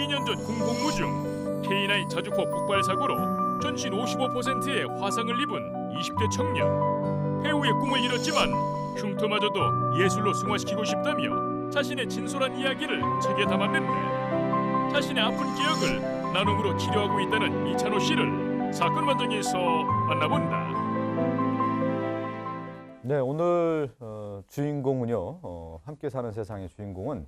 2년 전 군복무 중 K9 자주포 폭발 사고로 전신 55%의 화상을 입은 20대 청년. 배우의 꿈을 이뤘지만 흉터마저도 예술로 승화시키고 싶다며 자신의 진솔한 이야기를 책에 담았는데 자신의 아픈 기억을 나눔으로 치료하고 있다는 이찬호 씨를 사건 현장에서 만나본다. 네, 오늘 주인공은요. 함께 사는 세상의 주인공은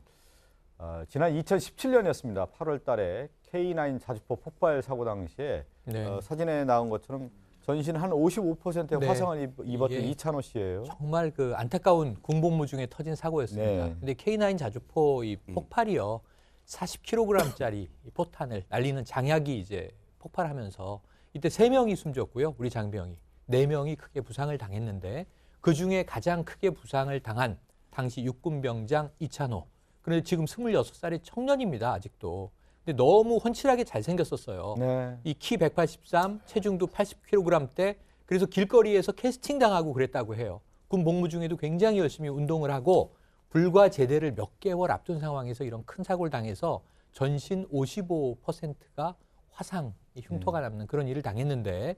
지난 2017년이었습니다. 8월 달에 K9 자주포 폭발 사고 당시에 네. 사진에 나온 것처럼 전신 한 55%의 네. 화상을 입었던 이게 이찬호 씨예요. 정말 그 안타까운 군복무 중에 터진 사고였습니다. 네. 근데 K9 자주포 이 폭발이요. 40kg짜리 포탄을 날리는 장약이 이제 폭발하면서 이때 3명이 숨졌고요. 우리 장병이 4명이 크게 부상을 당했는데 그중에 가장 크게 부상을 당한 당시 육군병장 이찬호. 그런데 지금 26살의 청년입니다. 아직도. 근데 너무 훤칠하게 잘생겼었어요. 네. 이 키 183, 체중도 80kg대. 그래서 길거리에서 캐스팅 당하고 그랬다고 해요. 군 복무 중에도 굉장히 열심히 운동을 하고 불과 제대를 몇 개월 앞둔 상황에서 이런 큰 사고를 당해서 전신 55%가 화상, 흉터가 남는 그런 일을 당했는데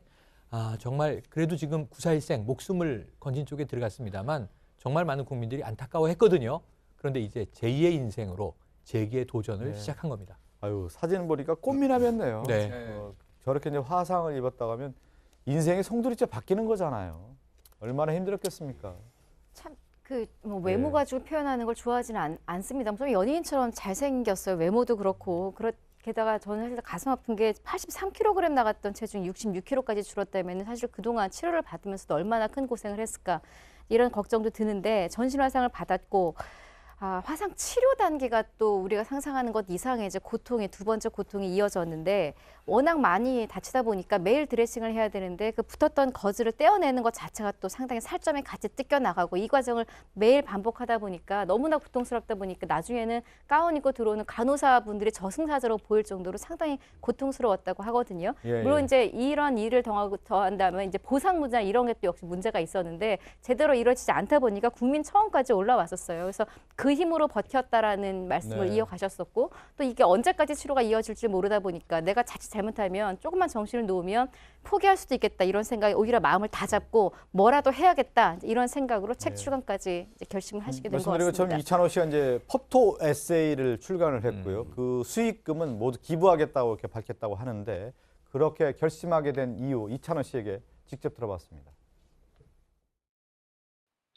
정말 그래도 지금 구사일생 목숨을 건진 쪽에 들어갔습니다만 정말 많은 국민들이 안타까워했거든요. 그런데 이제 제2의 인생으로 재기의 도전을 네. 시작한 겁니다. 아유, 사진 보니까 꽃미남이었네요. 네. 저렇게 이제 화상을 입었다고 하면 인생의 송두리째 바뀌는 거잖아요. 얼마나 힘들었겠습니까? 참 그 뭐 외모 가지고 표현하는 걸 좋아하지는 않습니다. 좀 연예인처럼 잘생겼어요. 외모도 그렇고. 게다가 저는 사실 가슴 아픈 게 83kg 나갔던 체중 66kg까지 줄었다면 사실 그동안 치료를 받으면서도 얼마나 큰 고생을 했을까 이런 걱정도 드는데 전신 화상을 받았고 화상 치료 단계가 또 우리가 상상하는 것 이상의 이제 고통의 두 번째 고통이 이어졌는데 워낙 많이 다치다 보니까 매일 드레싱을 해야 되는데 그 붙었던 거즈를 떼어내는 것 자체가 또 상당히 살점이 같이 뜯겨 나가고 이 과정을 매일 반복하다 보니까 너무나 고통스럽다 보니까 나중에는 가운 입고 들어오는 간호사분들이 저승사자로 보일 정도로 상당히 고통스러웠다고 하거든요. 예, 물론 예. 이제 이런 일을 더한다면 이제 보상 문제나 이런 게 또 역시 문제가 있었는데 제대로 이루어지지 않다 보니까 국민청원까지 올라왔었어요. 그래서 그 힘으로 버텼다라는 말씀을 네. 이어가셨었고 또 이게 언제까지 치료가 이어질지 모르다 보니까 내가 자칫 잘못하면 조금만 정신을 놓으면 포기할 수도 있겠다 이런 생각에 오히려 마음을 다잡고 뭐라도 해야겠다 이런 생각으로 책 출간까지 이제 결심을 하시게 된 것 말씀드린 것처럼 같습니다. 이찬호 씨가 이제 포토 에세이를 출간을 했고요. 그 수익금은 모두 기부하겠다고 이렇게 밝혔다고 하는데 그렇게 결심하게 된 이유 이찬호 씨에게 직접 들어봤습니다.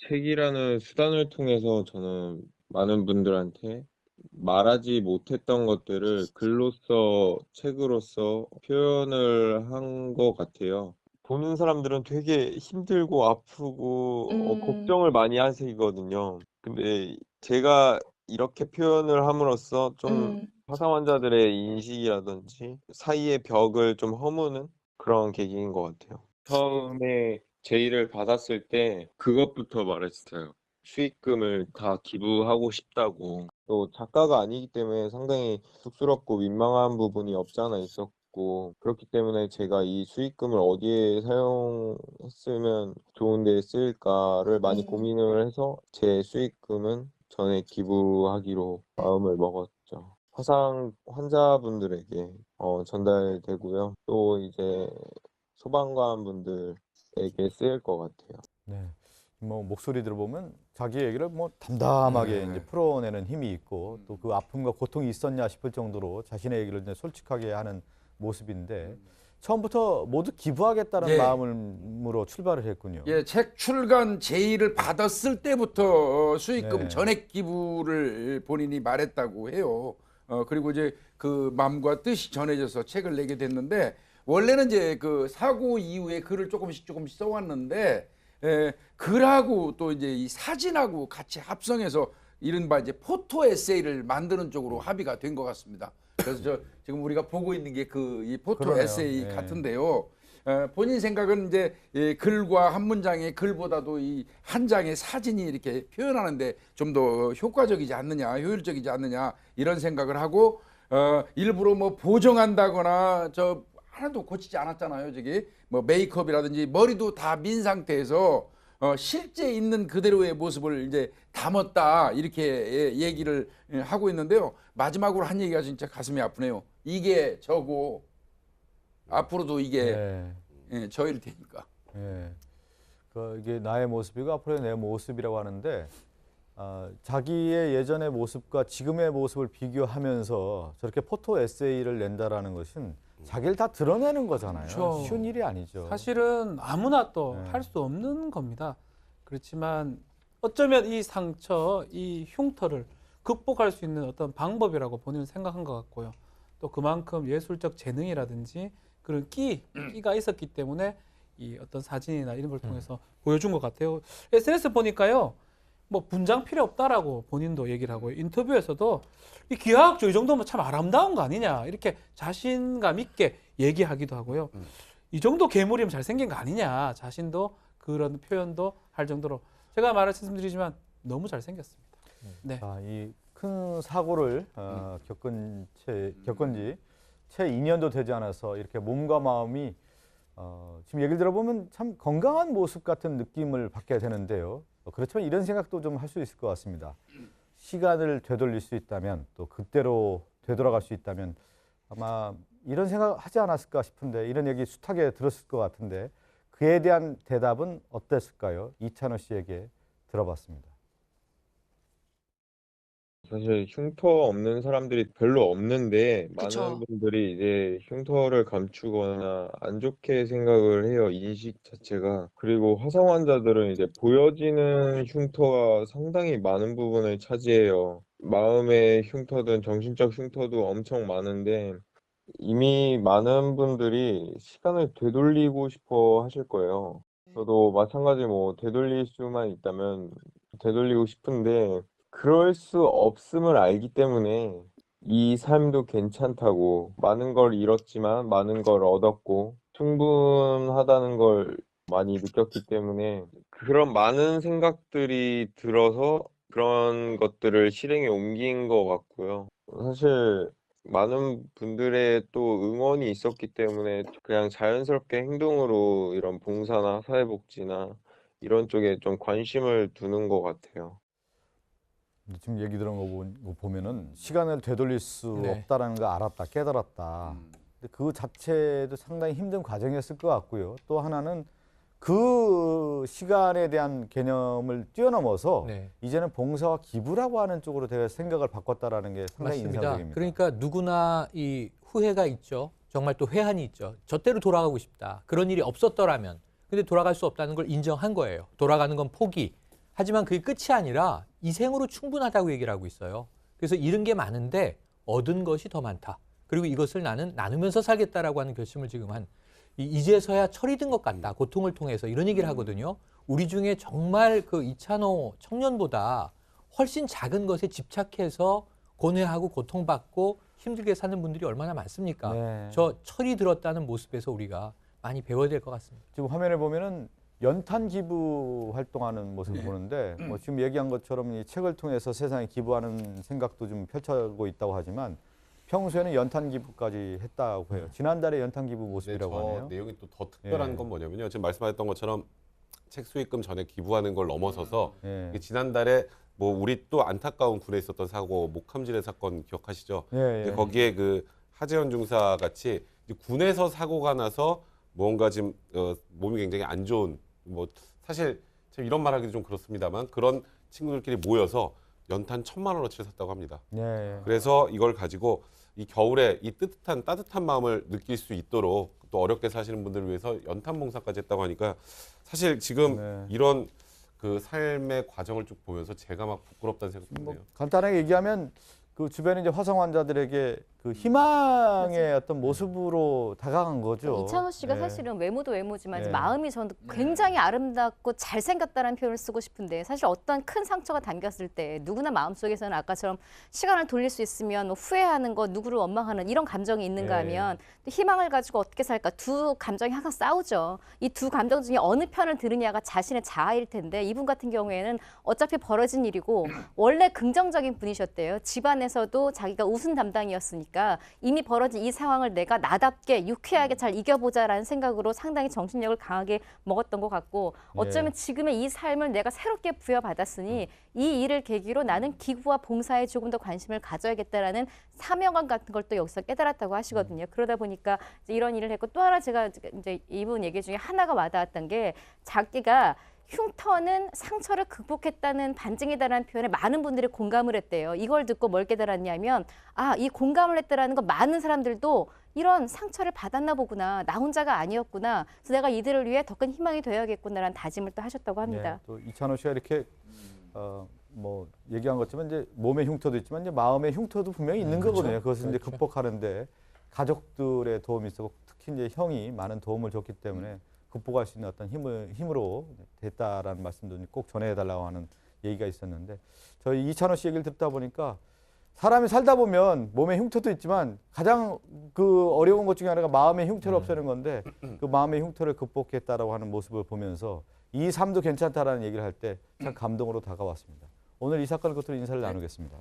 책이라는 수단을 통해서 저는 많은 분들한테 말하지 못했던 것들을 글로써, 책으로서 표현을 한 것 같아요. 보는 사람들은 되게 힘들고 아프고 걱정을 많이 하시거든요. 근데 제가 이렇게 표현을 함으로써 좀 화상 환자들의 인식이라든지 사이의 벽을 좀 허무는 그런 계기인 것 같아요. 처음에 제의를 받았을 때 그것부터 말했어요. 수익금을 다 기부하고 싶다고. 또 작가가 아니기 때문에 상당히 쑥스럽고 민망한 부분이 없지 않아 있었고 그렇기 때문에 제가 이 수익금을 어디에 사용했으면 좋은 데 쓰일까를 많이 고민을 해서 제 수익금은 전에 기부하기로 마음을 먹었죠. 화상 환자분들에게 전달되고요. 또 이제 소방관 분들에게 쓰일 것 같아요. 네. 뭐 목소리 들어보면 자기 얘기를 뭐 담담하게 이제 풀어내는 힘이 있고 또 그 아픔과 고통이 있었냐 싶을 정도로 자신의 얘기를 이제 솔직하게 하는 모습인데 처음부터 모두 기부하겠다는 예. 마음으로 출발을 했군요. 예, 책 출간 제의를 받았을 때부터 수익금 네. 전액 기부를 본인이 말했다고 해요. 그리고 이제 그 마음과 뜻이 전해져서 책을 내게 됐는데 원래는 이제 그 사고 이후에 글을 조금씩 써왔는데 글하고 또 이제 이 사진하고 같이 합성해서 이른바 이제 포토 에세이를 만드는 쪽으로 합의가 된 것 같습니다. 그래서 지금 우리가 보고 있는 게 그 이 포토 그러네요. 에세이 네. 같은데요. 본인 생각은 이제 글과 한 문장의 글보다도 이 한 장의 사진이 이렇게 표현하는데 좀 더 효과적이지 않느냐, 효율적이지 않느냐 이런 생각을 하고 일부러 뭐 보정한다거나 하나도 고치지 않았잖아요. 저기 뭐 메이크업이라든지 머리도 다 민 상태에서 실제 있는 그대로의 모습을 이제 담았다 이렇게 얘기를 하고 있는데요. 마지막으로 한 얘기가 진짜 가슴이 아프네요. 이게 저고 앞으로도 이게 저일 테니까. 이게 나의 모습이고 앞으로의 내 모습이라고 하는데 자기의 예전의 모습과 지금의 모습을 비교하면서 저렇게 포토 에세이를 낸다라는 것은 자기를 다 드러내는 거잖아요. 그렇죠. 쉬운 일이 아니죠. 사실은 아무나 또 할 수 없는 겁니다. 그렇지만 어쩌면 이 상처, 이 흉터를 극복할 수 있는 어떤 방법이라고 본인은 생각한 것 같고요. 또 그만큼 예술적 재능이라든지 그런 끼가 있었기 때문에 이 어떤 사진이나 이런 걸 통해서 보여준 것 같아요. SNS 보니까요, 뭐 분장 필요 없다라고 본인도 얘기를 하고요. 인터뷰에서도 이 기하학적 이 정도면 참 아름다운 거 아니냐 이렇게 자신감 있게 얘기하기도 하고요. 이 정도 괴물이면 잘생긴 거 아니냐 자신도 그런 표현도 할 정도로 제가 말씀드리지만 너무 잘생겼습니다. 네. 이 큰 사고를 겪은 지 채 2년도 되지 않아서 이렇게 몸과 마음이 지금 얘기를 들어보면 참 건강한 모습 같은 느낌을 받게 되는데요. 그렇지만 이런 생각도 좀 할 수 있을 것 같습니다. 시간을 되돌릴 수 있다면 또 그때로 되돌아갈 수 있다면 아마 이런 생각 하지 않았을까 싶은데 이런 얘기 숱하게 들었을 것 같은데 그에 대한 대답은 어땠을까요? 이찬호 씨에게 들어봤습니다. 사실 흉터 없는 사람들이 별로 없는데 그쵸. 많은 분들이 이제 흉터를 감추거나 안 좋게 생각을 해요. 인식 자체가. 그리고 화상 환자들은 이제 보여지는 흉터가 상당히 많은 부분을 차지해요. 마음의 흉터든 정신적 흉터도 엄청 많은데 이미 많은 분들이 시간을 되돌리고 싶어 하실 거예요. 저도 마찬가지 뭐 되돌릴 수만 있다면 되돌리고 싶은데 그럴 수 없음을 알기 때문에 이 삶도 괜찮다고 많은 걸 잃었지만 많은 걸 얻었고 충분하다는 걸 많이 느꼈기 때문에 그런 많은 생각들이 들어서 그런 것들을 실행에 옮긴 것 같고요. 사실 많은 분들의 또 응원이 있었기 때문에 그냥 자연스럽게 행동으로 이런 봉사나 사회복지나 이런 쪽에 좀 관심을 두는 것 같아요. 지금 얘기 들은 거 보면은 시간을 되돌릴 수 네. 없다라는 걸 알았다, 깨달았다. 근데 그 자체도 상당히 힘든 과정이었을 것 같고요. 또 하나는 그 시간에 대한 개념을 뛰어넘어서 네. 이제는 봉사와 기부라고 하는 쪽으로 제가 생각을 바꿨다라는 게 상당히 맞습니다. 인상적입니다. 그러니까 누구나 이 후회가 있죠. 정말 또 회한이 있죠. 저때로 돌아가고 싶다. 그런 일이 없었더라면. 근데 돌아갈 수 없다는 걸 인정한 거예요. 돌아가는 건 포기. 하지만 그게 끝이 아니라 이 생으로 충분하다고 얘기를 하고 있어요. 그래서 잃은 게 많은데 얻은 것이 더 많다. 그리고 이것을 나는 나누면서 살겠다라고 하는 결심을 지금 한 이제서야 철이 든 것 같다. 고통을 통해서 이런 얘기를 하거든요. 우리 중에 정말 그 이찬호 청년보다 훨씬 작은 것에 집착해서 고뇌하고 고통받고 힘들게 사는 분들이 얼마나 많습니까? 네. 저 철이 들었다는 모습에서 우리가 많이 배워야 될 것 같습니다. 지금 화면에 보면은 연탄 기부 활동하는 모습을 보는데 뭐 지금 얘기한 것처럼 이 책을 통해서 세상에 기부하는 생각도 좀 펼쳐고 있다고 하지만 평소에는 연탄 기부까지 했다고 해요. 지난달에 연탄 기부 모습이라고 저 하네요. 내용이 또 더 특별한 예. 건 뭐냐면요. 지금 말씀하셨던 것처럼 책 수익금 전에 기부하는 걸 넘어서서 예. 이게 지난달에 뭐 우리 또 안타까운 군에 있었던 사고 목함질의 사건 기억하시죠? 예, 근데 예. 거기에 그 하재현 중사 같이 이제 군에서 사고가 나서 뭔가 지금 몸이 굉장히 안 좋은 뭐 사실 참 이런 말하기도 좀 그렇습니다만 그런 친구들끼리 모여서 연탄 1,000만 원어치를 샀다고 합니다. 예. 그래서 이걸 가지고 이 겨울에 이 따뜻한 마음을 느낄 수 있도록 또 어렵게 사시는 분들을 위해서 연탄 봉사까지 했다고 하니까 사실 지금 네. 이런 그 삶의 과정을 쭉 보면서 제가 막 부끄럽다는 생각이 뭐 드네요. 간단하게 얘기하면 그 주변에 이제 화상 환자들에게 그 희망의 어떤 모습으로 다가간 거죠. 이찬호 씨가 예. 사실은 외모도 외모지만 이제 예. 마음이 저는 굉장히 아름답고 잘생겼다는 표현을 쓰고 싶은데 사실 어떤 큰 상처가 담겼을 때 누구나 마음속에서는 아까처럼 시간을 돌릴 수 있으면 뭐 후회하는 거 누구를 원망하는 이런 감정이 있는가 예. 하면 또 희망을 가지고 어떻게 살까 두 감정이 항상 싸우죠. 이 두 감정 중에 어느 편을 들으냐가 자신의 자아일 텐데 이분 같은 경우에는 어차피 벌어진 일이고 원래 긍정적인 분이셨대요. 집안에 부분에서도 자기가 우승 담당이었으니까 이미 벌어진 이 상황을 내가 나답게 유쾌하게 잘 이겨보자라는 생각으로 상당히 정신력을 강하게 먹었던 것 같고 어쩌면 지금의 이 삶을 내가 새롭게 부여받았으니 이 일을 계기로 나는 기부와 봉사에 조금 더 관심을 가져야겠다라는 사명감 같은 걸 또 여기서 깨달았다고 하시거든요. 그러다 보니까 이제 이런 일을 했고 또 하나 제가 이제 이분 얘기 중에 하나가 와닿았던 게 자기가 흉터는 상처를 극복했다는 반증이다라는 표현에 많은 분들이 공감을 했대요. 이걸 듣고 뭘 깨달았냐면 이 공감을 했다라는 건 많은 사람들도 이런 상처를 받았나 보구나. 나 혼자가 아니었구나. 그래서 내가 이들을 위해 더 큰 희망이 되어야겠구나라는 다짐을 또 하셨다고 합니다. 네, 또 이찬호 씨가 이렇게 뭐 얘기한 것처럼 이제 몸의 흉터도 있지만 이제 마음의 흉터도 분명히 있는 거거든요. 그것을 이제 극복하는데 가족들의 도움이 있었고 특히 이제 형이 많은 도움을 줬기 때문에 극복할 수 있는 어떤 힘으로 됐다라는 말씀도 꼭 전해달라고 하는 얘기가 있었는데 저희 이찬호 씨 얘기를 듣다 보니까 사람이 살다 보면 몸에 흉터도 있지만 가장 그 어려운 것 중에 하나가 마음의 흉터를 없애는 건데 그 마음의 흉터를 극복했다라고 하는 모습을 보면서 이 삶도 괜찮다라는 얘기를 할 때 참 감동으로 다가왔습니다. 오늘 이 사건을 끝으로 인사를 나누겠습니다.